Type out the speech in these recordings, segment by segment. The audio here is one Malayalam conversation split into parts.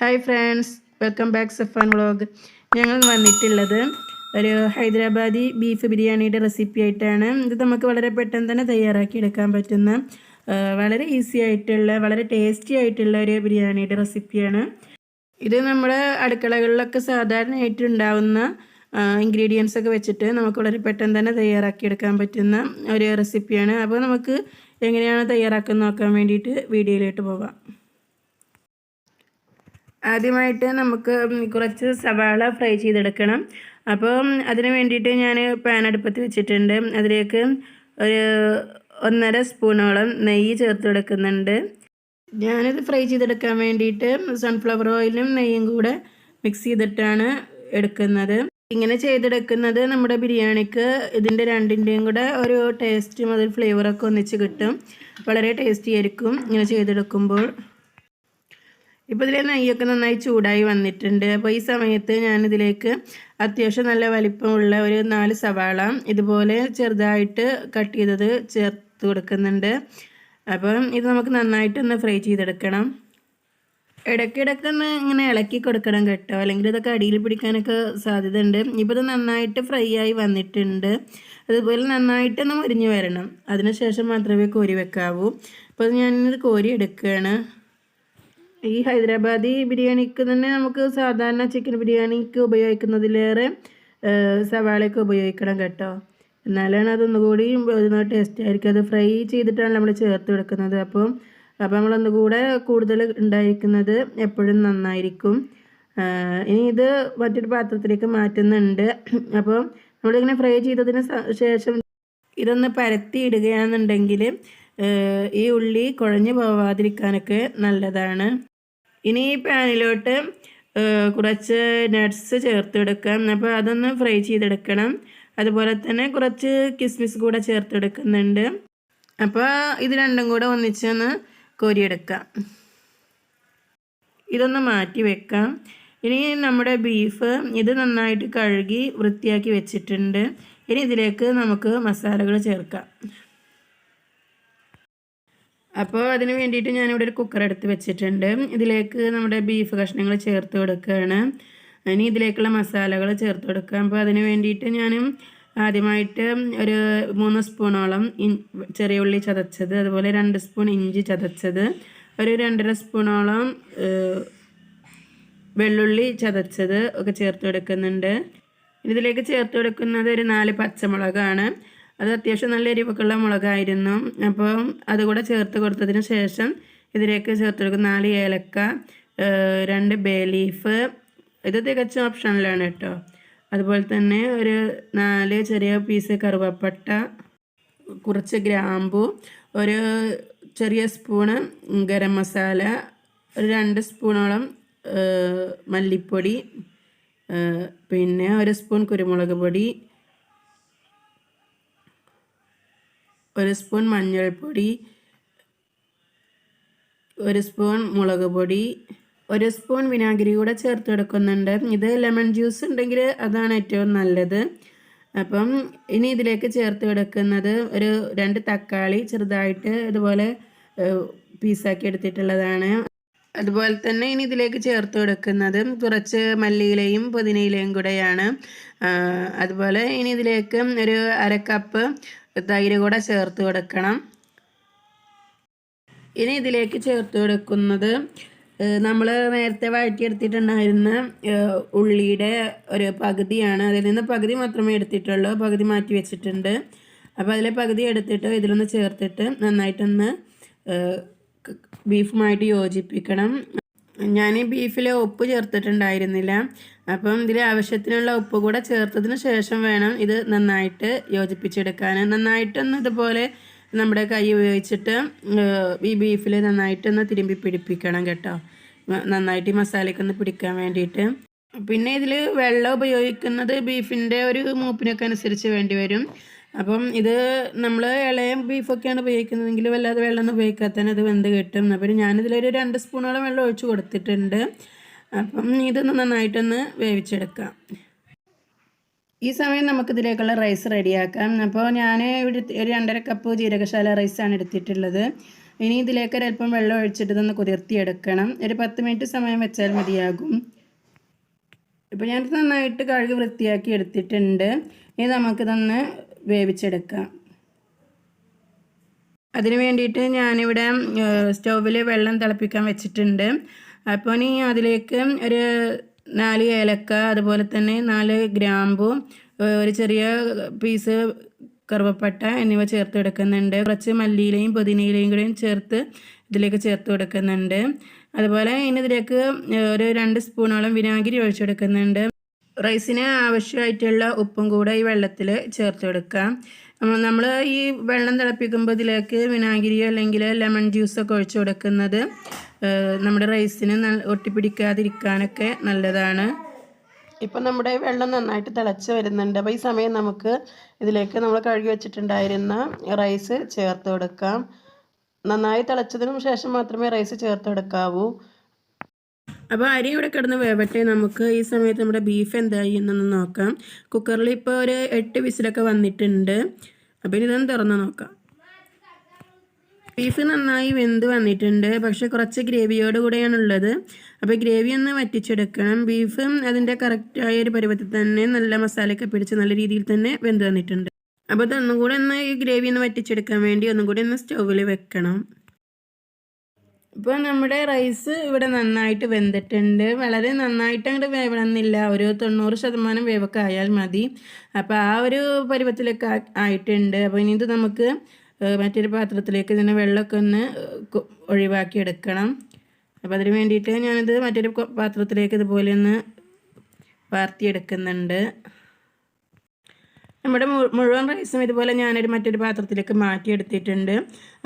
Hi friends, welcome back Safwan vlog. ഞങ്ങൾ വന്നിട്ടുള്ളത് ഒരു ഹൈദരാബാദി ബീഫ് ബിരിയാണിയുടെ റെസിപ്പി ആയിട്ടാണ്. ഇത് നമുക്ക് വളരെ പെട്ടെന്ന് തന്നെ തയ്യാറാക്കി എടുക്കാൻ പറ്റുന്ന വളരെ ഈസി ആയിട്ടുള്ള വളരെ ടേസ്റ്റി ആയിട്ടുള്ള ഒരു ബിരിയാണിയുടെ റെസിപ്പിയാണ്. ഇത് നമ്മുടെ അടുക്കളകളിലൊക്കെ സാധാരണയായിട്ട് ഉണ്ടാവുന്ന ഇൻഗ്രീഡിയൻസ് ഒക്കെ വെച്ചിട്ട് നമുക്ക് വളരെ പെട്ടെന്ന് തന്നെ തയ്യാറാക്കി എടുക്കാൻ പറ്റുന്ന ഒരു റെസിപ്പിയാണ്. അപ്പോൾ നമുക്ക് എങ്ങനെയാണ് തയ്യാറാക്കുന്നത് നോക്കാൻ വേണ്ടിയിട്ട് വീഡിയോയിലോട്ട് പോകാം. ആദ്യമായിട്ട് നമുക്ക് കുറച്ച് സവാള ഫ്രൈ ചെയ്തെടുക്കണം. അപ്പോൾ അതിന് വേണ്ടിയിട്ട് ഞാൻ പാൻ അടുപ്പത്ത് വെച്ചിട്ടുണ്ട്. അതിലേക്ക് ഒരു 1.5 സ്പൂണോളം നെയ്യ് ചേർത്ത് കൊടുക്കുന്നുണ്ട്. ഞാനിത് ഫ്രൈ ചെയ്തെടുക്കാൻ വേണ്ടിയിട്ട് സൺഫ്ലവർ ഓയിലും നെയ്യും കൂടെ മിക്സ് ചെയ്തിട്ടാണ് എടുക്കുന്നത്. ഇങ്ങനെ ചെയ്തെടുക്കുന്നത് നമ്മുടെ ബിരിയാണിക്ക് ഇതിൻ്റെ രണ്ടിൻ്റെയും കൂടെ ഒരു ടേസ്റ്റും അതിൽ ഫ്ലേവറൊക്കെ ഒന്നിച്ച് കിട്ടും. വളരെ ടേസ്റ്റി ആയിരിക്കും ഇങ്ങനെ ചെയ്തെടുക്കുമ്പോൾ. ഇപ്പോൾ ഇതിൽ നെയ്യൊക്കെ നന്നായി ചൂടായി വന്നിട്ടുണ്ട്. അപ്പോൾ ഈ സമയത്ത് ഞാനിതിലേക്ക് അത്യാവശ്യം നല്ല വലിപ്പമുള്ള ഒരു 4 സവാള ഇതുപോലെ ചെറുതായിട്ട് കട്ട് ചെയ്തത് ചേർത്ത് കൊടുക്കുന്നുണ്ട്. അപ്പം ഇത് നമുക്ക് നന്നായിട്ടൊന്ന് ഫ്രൈ ചെയ്തെടുക്കണം. ഇടയ്ക്കിടയ്ക്കൊന്ന് ഇങ്ങനെ ഇളക്കി കൊടുക്കണം കേട്ടോ, അല്ലെങ്കിൽ ഇതൊക്കെ അടിയിൽ പിടിക്കാനൊക്കെ സാധ്യത ഉണ്ട്. ഇപ്പോൾ ഇത് നന്നായിട്ട് ഫ്രൈ ആയി വന്നിട്ടുണ്ട്. അതുപോലെ നന്നായിട്ടൊന്ന് മുരിഞ്ഞ് വരണം. അതിനുശേഷം മാത്രമേ കോരി വെക്കാവൂ. അപ്പോൾ ഞാനിത് കോരി എടുക്കുകയാണ്. ഈ ഹൈദരാബാദി ബിരിയാണിക്ക് തന്നെ നമുക്ക് സാധാരണ ചിക്കൻ ബിരിയാണിക്ക് ഉപയോഗിക്കുന്നതിലേറെ സവാളയൊക്കെ ഉപയോഗിക്കണം കേട്ടോ, എന്നാലാണ് അതൊന്നുകൂടി ടേസ്റ്റ് ആയിരിക്കും. അത് ഫ്രൈ ചെയ്തിട്ടാണ് നമ്മൾ ചേർത്ത് കൊടുക്കുന്നത്. അപ്പോൾ നമ്മളൊന്നുകൂടെ കൂടുതൽ ഉണ്ടായിരിക്കുന്നത് എപ്പോഴും നന്നായിരിക്കും. ഇനി ഇത് മറ്റൊരു പാത്രത്തിലേക്ക് മാറ്റുന്നുണ്ട്. അപ്പോൾ നമ്മളിങ്ങനെ ഫ്രൈ ചെയ്തതിന് ശേഷം ഇതൊന്ന് പരത്തി ഇടുകയാണെന്നുണ്ടെങ്കിൽ ഈ ഉള്ളി കുഴഞ്ഞു പോവാതിരിക്കാനൊക്കെ നല്ലതാണ്. ഇനി ഈ പാനിലോട്ട് കുറച്ച് നട്ട്സ് ചേർത്ത് കൊടുക്കാം. അപ്പോൾ അതൊന്ന് ഫ്രൈ ചെയ്തെടുക്കണം. അതുപോലെ തന്നെ കുറച്ച് കിസ്മിസ് കൂടെ ചേർത്തെടുക്കുന്നുണ്ട്. അപ്പോൾ ഇത് രണ്ടും കൂടെ ഒന്നിച്ചൊന്ന് കോരിയെടുക്കാം. ഇതൊന്ന് മാറ്റി വെക്കാം. ഇനി നമ്മുടെ ബീഫ് ഇത് നന്നായിട്ട് കഴുകി വൃത്തിയാക്കി വെച്ചിട്ടുണ്ട്. ഇനി ഇതിലേക്ക് നമുക്ക് മസാലകൾ ചേർക്കാം. അപ്പോൾ അതിന് വേണ്ടിയിട്ട് ഞാനിവിടെ ഒരു കുക്കർ എടുത്ത് വെച്ചിട്ടുണ്ട്. ഇതിലേക്ക് നമ്മുടെ ബീഫ് കഷ്ണങ്ങൾ ചേർത്ത് കൊടുക്കുകയാണ്. ഇനി ഇതിലേക്കുള്ള മസാലകൾ ചേർത്ത് കൊടുക്കാം. അപ്പോൾ അതിന് വേണ്ടിയിട്ട് ഞാൻ ആദ്യമായിട്ട് ഒരു 3 സ്പൂണോളം ചെറിയ ഉള്ളി ചതച്ചത്, അതുപോലെ 2 സ്പൂൺ ഇഞ്ചി ചതച്ചത്, ഒരു 2.5 സ്പൂണോളം വെള്ളുള്ളി ചതച്ചത് ഒക്കെ ചേർത്ത് കൊടുക്കുന്നുണ്ട്. ഇതിലേക്ക് ചേർത്ത് കൊടുക്കുന്നത് ഒരു 4 പച്ചമുളകാണ്. അത് അത്യാവശ്യം നല്ല എരിവൊക്കെയുള്ള മുളകായിരുന്നു. അപ്പോൾ അതുകൂടെ ചേർത്ത് കൊടുത്തതിന് ശേഷം ഇതിലേക്ക് ചേർത്ത് കൊടുക്കുന്ന 4 ഏലക്ക, 2 ബേ ലീഫ്, ഇത് തികച്ചും ഓപ്ഷനിലാണ് കേട്ടോ. അതുപോലെ തന്നെ ഒരു 4 ചെറിയ പീസ് കറുവപ്പട്ട, കുറച്ച് ഗ്രാമ്പൂ, ഒരു ചെറിയ സ്പൂണ് ഗരം മസാല, ഒരു 2 സ്പൂണോളം മല്ലിപ്പൊടി, പിന്നെ 1 സ്പൂൺ കുരുമുളക് പൊടി, 1 സ്പൂൺ മഞ്ഞൾപ്പൊടി, 1 സ്പൂൺ മുളക് പൊടി, 1 സ്പൂൺ വിനാഗിരി കൂടെ ചേർത്ത് കൊടുക്കുന്നുണ്ട്. ഇത് ലെമൺ ജ്യൂസ് ഉണ്ടെങ്കിൽ അതാണ് ഏറ്റവും നല്ലത്. അപ്പം ഇനി ഇതിലേക്ക് ചേർത്ത് കൊടുക്കുന്നത് ഒരു 2 തക്കാളി ചെറുതായിട്ട് ഇതുപോലെ പീസാക്കി എടുത്തിട്ടുള്ളതാണ്. അതുപോലെ തന്നെ ഇനി ഇതിലേക്ക് ചേർത്ത് കൊടുക്കുന്നത് കുറച്ച് മല്ലിയിലയും പുതിനയിലയും കൂടെയാണ്. അതുപോലെ ഇനി ഇതിലേക്ക് ഒരു 1/2 കപ്പ് തൈര് കൂടെ ചേർത്ത് കൊടുക്കണം. ഇനി ഇതിലേക്ക് ചേർത്ത് കൊടുക്കുന്നത് നമ്മൾ നേരത്തെ വഴറ്റിയെടുത്തിട്ടുണ്ടായിരുന്ന ഉള്ളിയുടെ ഒരു പകുതിയാണ്. അതിൽ നിന്ന് പകുതി മാത്രമേ എടുത്തിട്ടുള്ളൂ, പകുതി മാറ്റി വെച്ചിട്ടുണ്ട്. അപ്പോൾ അതിലെ പകുതി എടുത്തിട്ട് ഇതിലൊന്ന് ചേർത്തിട്ട് നന്നായിട്ടൊന്ന് ബീഫുമായിട്ട് യോജിപ്പിക്കണം. ഞാൻ ഈ ബീഫിൽ ഉപ്പ് ചേർത്തിട്ടുണ്ടായിരുന്നില്ല. അപ്പം ഇതിൽ ആവശ്യത്തിനുള്ള ഉപ്പ് കൂടെ ചേർത്തതിന് ശേഷം വേണം ഇത് നന്നായിട്ട് യോജിപ്പിച്ചെടുക്കാൻ. നന്നായിട്ടൊന്ന് ഇതുപോലെ നമ്മുടെ കൈ ഉപയോഗിച്ചിട്ട് ഈ ബീഫിൽ നന്നായിട്ടൊന്ന് തിരുമ്പി പിടിപ്പിക്കണം കേട്ടോ, നന്നായിട്ട് ഈ മസാലയ്ക്കൊന്ന് പിടിക്കാൻ വേണ്ടിയിട്ട്. പിന്നെ ഇതിൽ വെള്ളം ഉപയോഗിക്കുന്നത് ബീഫിൻ്റെ ഒരു മൂപ്പിനൊക്കെ അനുസരിച്ച് വേണ്ടി വരും. അപ്പം ഇത് നമ്മൾ ഇളയ ബീഫൊക്കെയാണ് ഉപയോഗിക്കുന്നതെങ്കിൽ വല്ലാതെ വെള്ളം ഉപയോഗിക്കാത്തന്നെ അത് വെന്ത് കിട്ടും. അപ്പം ഞാനിതിലൊരു 2 സ്പൂണോളം വെള്ളം ഒഴിച്ച് കൊടുത്തിട്ടുണ്ട്. അപ്പം ഇതൊന്ന് നന്നായിട്ടൊന്ന് വേവിച്ചെടുക്കാം. ഈ സമയം നമുക്കിതിലേക്കുള്ള റൈസ് റെഡിയാക്കാം. അപ്പോൾ ഞാൻ ഇവിടെ ഒരു 2.5 കപ്പ് ജീരകശാല റൈസാണ് എടുത്തിട്ടുള്ളത്. ഇനി ഇതിലേക്ക് ഒരല്പം വെള്ളം ഒഴിച്ചിട്ട് ഇതൊന്ന് കുതിർത്തിയെടുക്കണം. ഒരു 10 മിനിറ്റ് സമയം വെച്ചാൽ മതിയാകും. ഇപ്പോൾ ഞാനിത് നന്നായിട്ട് കഴുകി വൃത്തിയാക്കി എടുത്തിട്ടുണ്ട്. ഇനി നമുക്കിതൊന്ന് വേവിച്ചെടുക്കാം. അതിന് വേണ്ടിയിട്ട് ഞാനിവിടെ സ്റ്റൗവിൽ വെള്ളം തിളപ്പിക്കാൻ വെച്ചിട്ടുണ്ട്. അപ്പോൾ ഇനി അതിലേക്ക് ഒരു 4 ഏലക്ക, അതുപോലെ തന്നെ 4 ഗ്രാമ്പൂ, ഒരു ചെറിയ പീസ് കറുവപ്പട്ട എന്നിവ ചേർത്ത് കൊടുക്കുന്നുണ്ട്. കുറച്ച് മല്ലിയിലയും പുതിനയിലയും കൂടെയും ചേർത്ത് ഇതിലേക്ക് ചേർത്ത് കൊടുക്കുന്നുണ്ട്. അതുപോലെ ഇനി ഇതിലേക്ക് ഒരു 2 സ്പൂണോളം വിനാഗിരി ഒഴിച്ചെടുക്കുന്നുണ്ട്. റൈസിന് ആവശ്യമായിട്ടുള്ള ഉപ്പും കൂടെ ഈ വെള്ളത്തിൽ ചേർത്ത് കൊടുക്കാം. നമ്മൾ ഈ വെള്ളം തിളപ്പിക്കുമ്പോൾ ഇതിലേക്ക് വിനാഗിരിയോ അല്ലെങ്കിൽ ലെമൺ ജ്യൂസൊക്കെ ഒഴിച്ചു കൊടുക്കുന്നത് നമ്മുടെ റൈസിന് ഒട്ടിപ്പിടിക്കാതിരിക്കാനൊക്കെ നല്ലതാണ്. ഇപ്പം നമ്മുടെ വെള്ളം നന്നായിട്ട് തിളച്ച് വരുന്നുണ്ട്. അപ്പോൾ ഈ സമയം നമുക്ക് ഇതിലേക്ക് നമ്മൾ കഴുകി വെച്ചിട്ടുണ്ടായിരുന്ന റൈസ് ചേർത്ത് കൊടുക്കാം. നന്നായി തിളച്ചതിന് ശേഷം മാത്രമേ റൈസ് ചേർത്ത് കൊടുക്കാവൂ. അപ്പോൾ അരി ഇവിടെ കിടന്ന് വേവട്ടെ. നമുക്ക് ഈ സമയത്ത് നമ്മുടെ ബീഫ് എന്തായി എന്നൊന്ന് നോക്കാം. കുക്കറിൽ ഇപ്പോൾ ഒരു 8 വിസിലൊക്കെ വന്നിട്ടുണ്ട്. അപ്പോൾ ഇനി ഇതൊന്ന് തുറന്ന് നോക്കാം. ബീഫ് നന്നായി വെന്ത് വന്നിട്ടുണ്ട്, പക്ഷെ കുറച്ച് ഗ്രേവിയോട് കൂടെയാണുള്ളത്. അപ്പോൾ ഗ്രേവി ഒന്ന് വറ്റിച്ചെടുക്കണം. ബീഫ് അതിൻ്റെ കറക്റ്റായ ഒരു പരുവത്തിൽ തന്നെ നല്ല മസാലയൊക്കെ പിടിച്ച് നല്ല രീതിയിൽ തന്നെ വെന്ത് വന്നിട്ടുണ്ട്. അപ്പോൾ ഇതൊന്നും കൂടെ ഒന്ന് ഈ ഗ്രേവി ഒന്ന് വറ്റിച്ചെടുക്കാൻ വേണ്ടി ഒന്നും കൂടി ഒന്ന് സ്റ്റൗവിൽ വെക്കണം. ഇപ്പോൾ നമ്മുടെ റൈസ് ഇവിടെ നന്നായിട്ട് വെന്തിട്ടുണ്ട്. വളരെ നന്നായിട്ട് അങ്ങോട്ട് വേവണമെന്നില്ല, ഒരു 90% വേവൊക്കെ ആയാൽ മതി. അപ്പോൾ ആ ഒരു പരുവത്തിലൊക്കെ ആയിട്ടുണ്ട്. അപ്പോൾ ഇനി ഇത് നമുക്ക് മറ്റൊരു പാത്രത്തിലേക്ക് ഇതിനെ വെള്ളമൊക്കെ ഒന്ന് ഒഴിവാക്കി എടുക്കണം. അപ്പോൾ അതിന് വേണ്ടിയിട്ട് ഞാനിത് മറ്റൊരു പാത്രത്തിലേക്ക് ഇതുപോലെ ഒന്ന് വാർത്തിയെടുക്കുന്നുണ്ട്. നമ്മുടെ മുഴുവൻ റൈസും ഇതുപോലെ ഞാനൊരു മറ്റൊരു പാത്രത്തിലേക്ക് മാറ്റിയെടുത്തിട്ടുണ്ട്.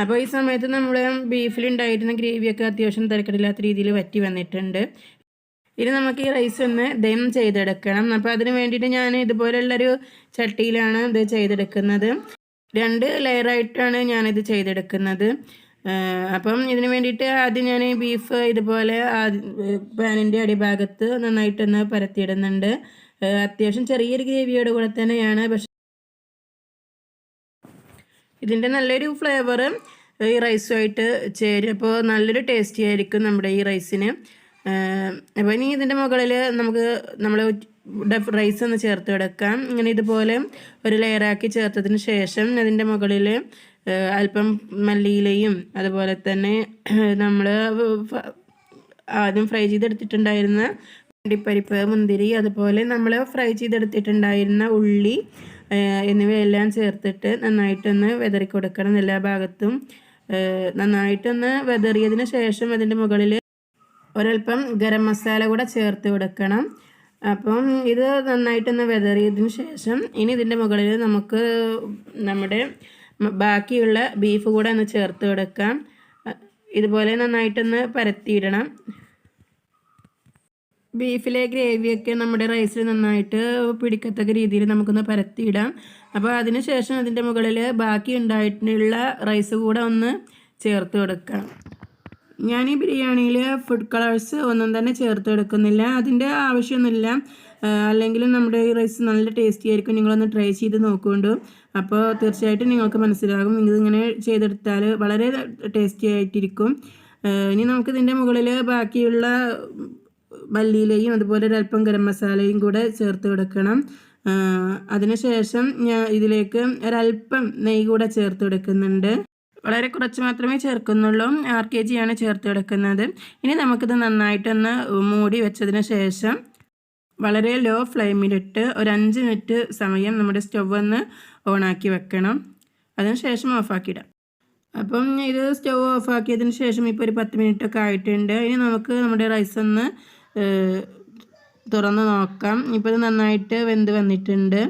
അപ്പോൾ ഈ സമയത്ത് നമ്മൾ ബീഫിലുണ്ടായിരുന്ന ഗ്രേവിയൊക്കെ അത്യാവശ്യം തിരക്കടില്ലാത്ത രീതിയിൽ വറ്റി വന്നിട്ടുണ്ട്. ഇനി നമുക്ക് ഈ റൈസ് ഒന്ന് ദം ചെയ്തെടുക്കണം. അപ്പോൾ അതിന് വേണ്ടിയിട്ട് ഞാൻ ഇതുപോലുള്ളൊരു ചട്ടിയിലാണ് ഇത് ചെയ്തെടുക്കുന്നത്. 2 ലെയറായിട്ടാണ് ഞാനിത് ചെയ്തെടുക്കുന്നത്. അപ്പം ഇതിന് വേണ്ടിയിട്ട് ആദ്യം ഞാൻ ബീഫ് ഇതുപോലെ പാനിൻ്റെ അടിഭാഗത്ത് നന്നായിട്ടൊന്ന് പരത്തിയിടുന്നുണ്ട്. അത്യാവശ്യം ചെറിയൊരു ഗ്രേവിയോട് കൂടെ തന്നെയാണ്, പക്ഷെ ഇതിൻ്റെ നല്ലൊരു ഫ്ലേവർ ഈ റൈസുമായിട്ട് ചേരും. അപ്പോൾ നല്ലൊരു ടേസ്റ്റി ആയിരിക്കും നമ്മുടെ ഈ റൈസിന്. അപ്പോൾ ഇനി ഇതിൻ്റെ മുകളിൽ നമ്മൾ റൈസ് ഒന്ന് ചേർത്ത് കൊടുക്കാം. ഇങ്ങനെ ഇതുപോലെ ഒരു ലെയറാക്കി ചേർത്തതിന് ശേഷം അതിൻ്റെ മുകളിൽ അല്പം മല്ലിയിലയും അതുപോലെ തന്നെ നമ്മൾ ആദ്യം ഫ്രൈ ചെയ്തെടുത്തിട്ടുണ്ടായിരുന്ന അണ്ടിപ്പരിപ്പ്, മുന്തിരി, അതുപോലെ നമ്മൾ ഫ്രൈ ചെയ്തെടുത്തിട്ടുണ്ടായിരുന്ന ഉള്ളി എന്നിവയെല്ലാം ചേർത്തിട്ട് നന്നായിട്ടൊന്ന് വെതറി കൊടുക്കണം. എല്ലാ ഭാഗത്തും നന്നായിട്ടൊന്ന് വെതറിയതിന് ശേഷം അതിൻ്റെ മുകളിൽ ഒരൽപ്പം ഗരം മസാല കൂടെ ചേർത്ത് കൊടുക്കണം. അപ്പം ഇത് നന്നായിട്ടൊന്ന് വെതറിയതിന് ശേഷം ഇനി ഇതിൻ്റെ മുകളിൽ നമുക്ക് നമ്മുടെ ബാക്കിയുള്ള ബീഫ് കൂടെ ഒന്ന് ചേർത്ത് കൊടുക്കാം. ഇതുപോലെ നന്നായിട്ടൊന്ന് പരത്തിയിടണം. ബീഫിലെ ഗ്രേവിയൊക്കെ നമ്മുടെ റൈസിൽ നന്നായിട്ട് പിടിക്കത്തക്ക രീതിയിൽ നമുക്കൊന്ന് പരത്തിയിടാം. അപ്പോൾ അതിന് ശേഷം അതിൻ്റെ മുകളിൽ ബാക്കി ഉണ്ടായിട്ടുള്ള റൈസ് കൂടെ ഒന്ന് ചേർത്ത് കൊടുക്കാം. ഞാൻ ഈ ബിരിയാണിയിൽ ഫുഡ് കളേഴ്സ് ഒന്നും തന്നെ ചേർത്ത് കൊടുക്കുന്നില്ല, അതിൻ്റെ ആവശ്യമൊന്നുമില്ല. അല്ലെങ്കിലും നമ്മുടെ ഈ റൈസ് നല്ല ടേസ്റ്റി ആയിരിക്കും. നിങ്ങളൊന്ന് ട്രൈ ചെയ്ത് നോക്കുകൊണ്ടു. അപ്പോൾ തീർച്ചയായിട്ടും നിങ്ങൾക്ക് മനസ്സിലാകും. നിങ്ങളിങ്ങനെ ചെയ്തെടുത്താൽ വളരെ ടേസ്റ്റി ആയിട്ടിരിക്കും. ഇനി നമുക്കിതിൻ്റെ മുകളിൽ ബാക്കിയുള്ള മല്ലിയിലയും അതുപോലെ ഒരല്പം ഗരം മസാലയും കൂടെ ചേർത്ത് കൊടുക്കണം. അതിനുശേഷം ഞാൻ ഇതിലേക്ക് ഒരല്പം നെയ്യ് കൂടെ ചേർത്ത് കൊടുക്കുന്നുണ്ട്. വളരെ കുറച്ച് മാത്രമേ ചേർക്കുന്നുള്ളൂ. 6 kg ആണ് ചേർത്ത് കൊടുക്കുന്നത്. ഇനി നമുക്കിത് നന്നായിട്ടൊന്ന് മൂടി വെച്ചതിന് ശേഷം വളരെ ലോ ഫ്ലെയിമിലിട്ട് ഒരു 5 മിനിറ്റ് സമയം നമ്മുടെ സ്റ്റവ് ഒന്ന് ഓണാക്കി വെക്കണം. അതിനുശേഷം ഓഫാക്കിയിടാം. അപ്പം ഇത് സ്റ്റവ് ഓഫാക്കിയതിന് ശേഷം ഇപ്പോൾ ഒരു 10 മിനിറ്റൊക്കെ ആയിട്ടുണ്ട്. ഇനി നമുക്ക് നമ്മുടെ റൈസ് ഒന്ന് തുറന്ന് നോക്കാം. ഇപ്പോൾ ഇത് നന്നായിട്ട് വെന്ത് വന്നിട്ടുണ്ട്.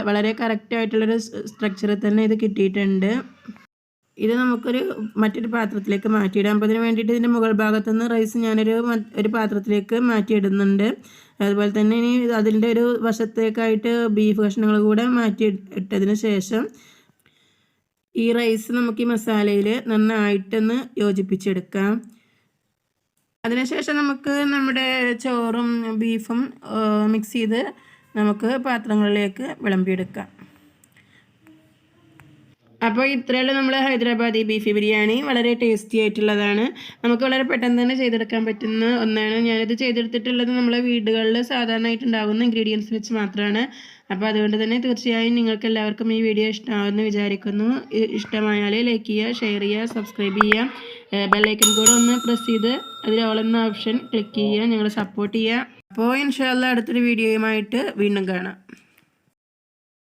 വളരെ കറക്റ്റായിട്ടുള്ളൊരു സ്ട്രക്ചറിൽ തന്നെ ഇത് കിട്ടിയിട്ടുണ്ട്. ഇത് നമുക്കൊരു മറ്റൊരു പാത്രത്തിലേക്ക് മാറ്റിയിടാം. അപ്പോൾ അതിന് വേണ്ടിയിട്ട് ഇതിൻ്റെ മുകൾ ഭാഗത്തുനിന്ന് റൈസ് ഞാനൊരു പാത്രത്തിലേക്ക് മാറ്റിയിടുന്നുണ്ട്. അതുപോലെ തന്നെ ഇനി അതിൻ്റെ ഒരു വശത്തേക്കായിട്ട് ബീഫ് കഷ്ണങ്ങൾ കൂടെ മാറ്റി ഇട്ടതിന് ശേഷം ഈ റൈസ് നമുക്ക് ഈ മസാലയിൽ നന്നായിട്ടൊന്ന് യോജിപ്പിച്ചെടുക്കാം. അതിനുശേഷം നമുക്ക് നമ്മുടെ ചോറും ബീഫും മിക്സ് ചെയ്ത് നമുക്ക് പാത്രങ്ങളിലേക്ക് വിളമ്പിയെടുക്കാം. അപ്പോൾ ഇത്രയുള്ള നമ്മൾ ഹൈദരാബാദി ബീഫ് ബിരിയാണി വളരെ ടേസ്റ്റി ആയിട്ടുള്ളതാണ്. നമുക്ക് വളരെ പെട്ടെന്ന് തന്നെ ചെയ്തെടുക്കാൻ പറ്റുന്ന ഒന്നാണ്. ഞാനിത് ചെയ്തെടുത്തിട്ടുള്ളത് നമ്മളെ വീടുകളിൽ സാധാരണയായിട്ട് ഉണ്ടാകുന്ന ഇൻഗ്രീഡിയൻസ് വെച്ച് മാത്രമാണ്. അപ്പോൾ അതുകൊണ്ട് തന്നെ തീർച്ചയായും നിങ്ങൾക്ക് എല്ലാവർക്കും ഈ വീഡിയോ ഇഷ്ടമാകുമെന്ന് വിചാരിക്കുന്നു. ഇഷ്ടമായാൽ ലൈക്ക് ചെയ്യുക, ഷെയർ ചെയ്യുക, സബ്സ്ക്രൈബ് ചെയ്യുക, ബെല്ലൈക്കൺ കൂടെ ഒന്ന് പ്രസ് ചെയ്ത് അതിൽ ഓൾ എന്ന ഓപ്ഷൻ ക്ലിക്ക് ചെയ്യുക, ഞങ്ങളെ സപ്പോർട്ട് ചെയ്യുക. അപ്പോൾ ഇൻഷാ അല്ലാഹ് അടുത്തൊരു വീഡിയോയുമായിട്ട് വീണ്ടും കാണാം.